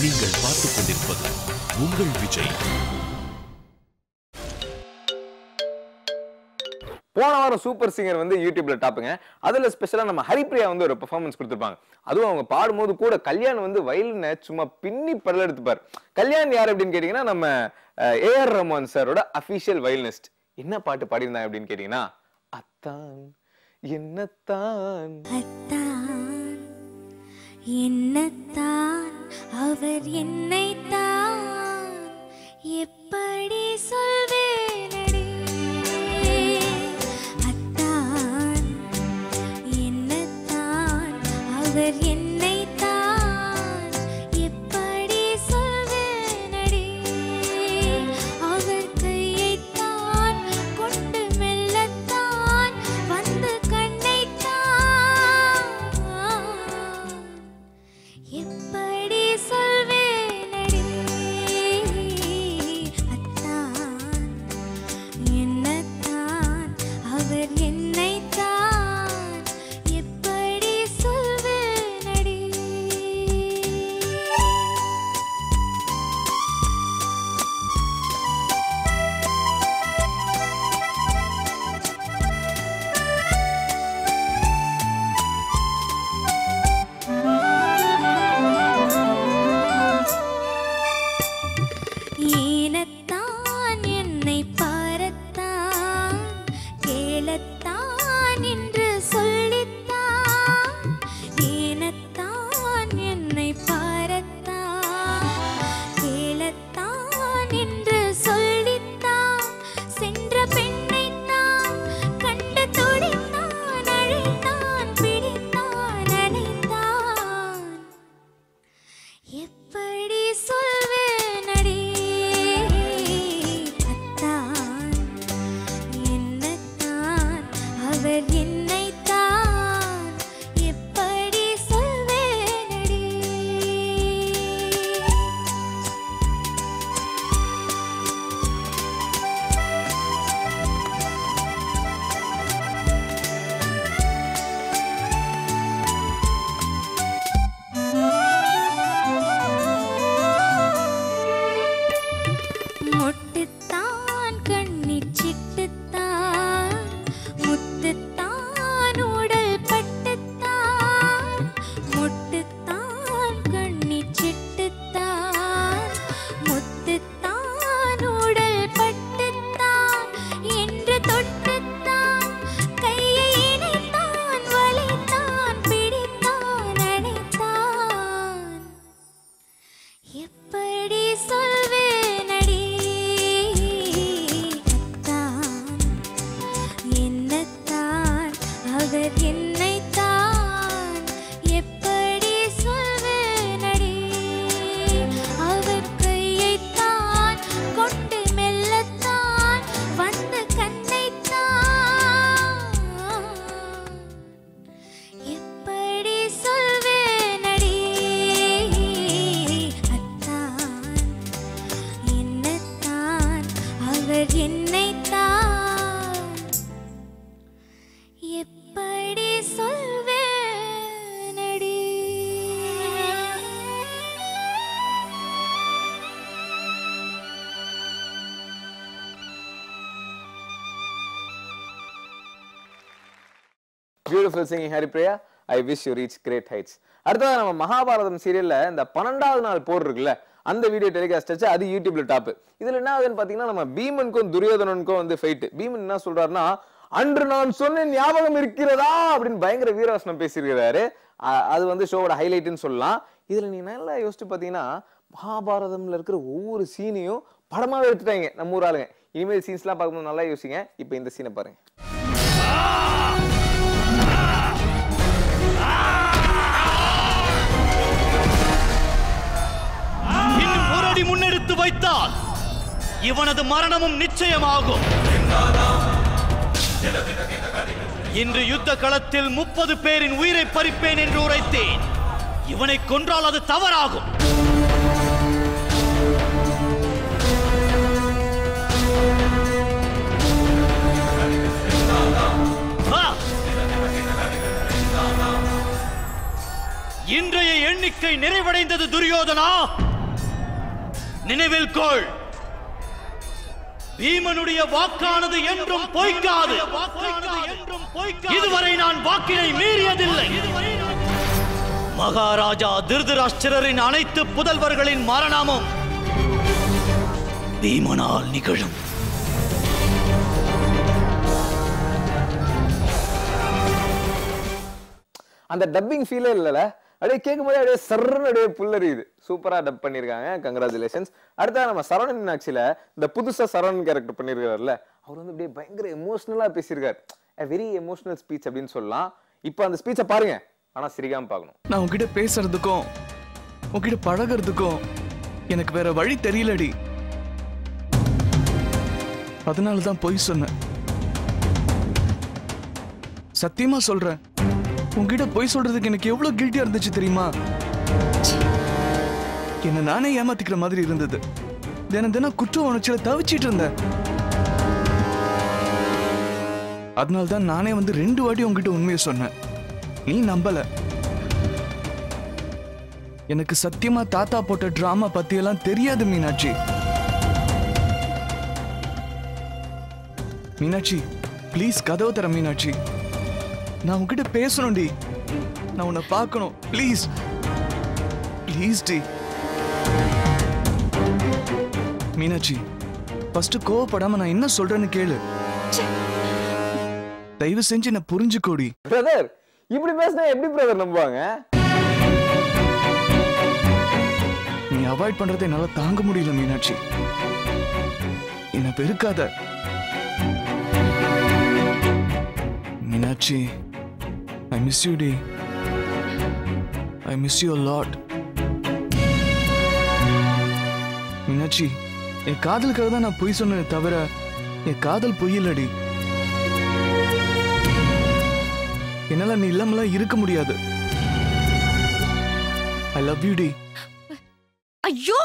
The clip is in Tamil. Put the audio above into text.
நீங்கள் பார்த்துக் கொண்டிருப்பது உங்கள் விஜய். போன வாரம் சூப்பர் சிங்கர் வந்து யூடியூப்ல டாப்புங்க. அதுல ஸ்பெஷலா நம்ம ஹரிப்ரியா வந்து ஒரு பெர்ஃபார்மன்ஸ் கொடுத்திருப்பாங்க. அதுவும் அவங்க பாடும்போது கூட கல்யாண் வந்து வயலினை சும்மா பின்னி படல எடுத்துப்பார். கல்யாண் யார் அப்படின்னு கேட்டீங்கன்னா நம்ம ஏஆர் ரஹ்மான் சாரோட அபிஷியல் வயலினிஸ்ட். என்ன பாட்டு பாடியிருந்தாங்க அப்படின்னு கேட்டீங்கன்னா, அத்தான் என்னத்தான் அத்தான் என்னத்தான் அவர் என்னைத்தான் எப்படி சொல்வேனடி. அத்தான் என்னத்தான் அவர் என்னைத்தான் எப்படி சொல்வேனடி. அவர் கையைத்தான் கொண்டு மெல்லத்தான் வந்து கண்ணைத்தான் எப்படி சொல்வேனடி. அத்தான் என்னத்தான் அவர் என்னைத்தான் எப்படி சொல்வேனடி. ஏனத்தான் என்னை பாரத்தான் கேளத்தான் என்று சொல்லித்தான். ஏனத்தான் என்னை பாரத்தான் கேளத்தான் என்று சொல்லித்தான். சென்ற பெண்ணைத்தான் கண்டு துடித்தான் அழைத்தான் பிடித்தான் அணைத்தான் எப்படி சொல்வேனடி. அத்தான் என்னத்தான் அவர் என்னைத்தான் எப்படி சொல்வேனடி. மொட்டுத்தான் கண்ணிச் சிட்டுத்தான் முத்துத்தான் உடல் பட்டுத்தான். மொட்டுத்தான் கண்ணிச் சிட்டுத்தான் முத்துத்தான் உடல் பட்டுத்தான். என்று தொட்டுத்தான் கையை இணைத்தான் வளைத்தான் பிடித்தான் அணைத்தான் எப்படி சொல்வேனடி. அத்தான் என்னத்தான் அவர் என்னைத்தான் எப்படி சொல்வேனடி. அவர் கையைத்தான் கொண்டு மெல்லத்தான் வந்து கண்ணைத்தான் எப்படி சொல்வேனடி. அத்தான் என்னத்தான் அவர் என்னைத்தான் எப்படி சொல்வேனடி. Beautiful singing Haripriya. I wish you reach great heights. அடுத்தது நம்ம மகாபாரதம் சீரியல்ல இந்த 12வது நாள் போர் இருக்குல்ல, அந்த வீடியோ டெலிகாஸ்ட் ஆச்சு. அது யூடியூப்ல டாப். இதுல என்ன ஆகுதுன்னு பாத்தீங்கன்னா, நம்ம பீமனுக்கும் துரியோதனனுக்கும் வந்து ஃபைட். பீமன் என்ன சொல்றாருன்னா, அன்று நான் சொன்ன ஞாபகம் இருக்கிறதா அப்படின்னு பயங்கர வீரவசனம் பேசியிருக்கிறாரு. அது வந்து ஷோவோட ஹைலைட்னு சொல்லலாம். இதுல நீங்க நல்லா யோசிச்சு பாத்தீங்கன்னா, மகாபாரதம்ல இருக்கிற ஒவ்வொரு சீனையும் படமாவே எடுத்துட்டாங்க நம்ம ஊர் ஆளுங்க. இனிமேல் சீன்ஸ் எல்லாம் பார்க்கும்போது நல்லா யோசிங்க. இப்ப இந்த சீனை பாருங்க. இன்னும் ஒரு அடி முன்னெடுத்து வைத்தால் இவனது மரணமும் நிச்சயமாகும். இன்று யுத்த களத்தில் 30 பேரின் உயிரை பறிப்பேன் என்று உரைத்தேன். இவனை கொன்றால் அது தவறாகும். இன்றைய எண்ணிக்கை நிறைவடைந்தது துரியோதனா. நினைவில் கொள், பீமனுடைய வாக்கானது என்றும் பொய்க்காது. இதுவரை நான் வாக்கினை மீறியதில்லை. மகாராஜா திருதராஷ்டிரரின் அனைத்து புதல்வர்களின் மரணமும் பீமனால் நிகழும். அந்த டப்பிங் ஃபீலே இல்லல, அப்படியே கேட்கும்போது அப்படியே சர்ன்னு அப்படியே புல்லரியுது. சூப்பரா டப் பண்ணிருக்காங்க, கங்க்ராச்சுலேஷன்ஸ். அடுத்தா நம்ம சரவணன் மீனாட்சியில இந்த புதுசா சரவணன் கேரக்டர் பண்ணிருக்காருல்ல, அவர் வந்து அப்படியே பயங்கர எமோஷனலா பேசியிருக்காரு. வெரி எமோஷனல் ஸ்பீச் அப்படின்னு சொல்லலாம். இப்போ அந்த ஸ்பீச்சை பாருங்க, ஆனா சிரிக்காம பார்க்கணும். நான் உன்கிட்ட பேசுறதுக்கும் உன்கிட்ட பழகிறதுக்கும் எனக்கு வேற வழி தெரியலடி. அதனாலதான் பொய் சொன்னேன். சத்தியமா சொல்றேன், உன்கிட்ட பொய் சொல்றதுக்கு எனக்கு எவ்வளவு கில்ட்டியா இருந்துச்சு தெரியுமா? என்ன நானே ஏமாத்திக்கிற மாதிரி இருந்தது. தினம் தினம் குற்ற உணர்ச்சியில தவிச்சிட்டு இருந்தேன். அதனால்தான் நானே வந்து 2 வாட்டி உன்கிட்ட உண்மையை சொன்னேன். நீ நம்பல. எனக்கு சத்தியமா தாத்தா போட்ட டிராமா பத்தி எல்லாம் தெரியாது மீனாட்சி. மீனாட்சி ப்ளீஸ் கதவு தர மீனாட்சி. நான் உன்கிட்ட பேசணும்டி. நான் உன்னை பார்க்கணும். ப்ளீஸ் ப்ளீஸ் டி. மீனாட்சி ஃபர்ஸ்ட் கோவப்படாம நான் என்ன சொல்றேன்னு கேளு. தயவு செஞ்சு என்ன புரிஞ்சுக்கோடி. பிரதர் இப்படி பேசினா எப்படி பிரதர் நம்புவாங்க? நீ அவாய்ட் பண்றதை என்னால தாங்க முடியல மீனாட்சி. என்ன வெறுக்காத Meenakshi. I miss you, Dee. I miss you a lot. Meenakshi என் காதலுக்காக தான் நான் பொய் சொன்னேன் தவிர என் காதல் பொய் இல்லடி. என்னால நீ இல்லாமலாம் இருக்க முடியாது. I love you, Dee. ஐயோ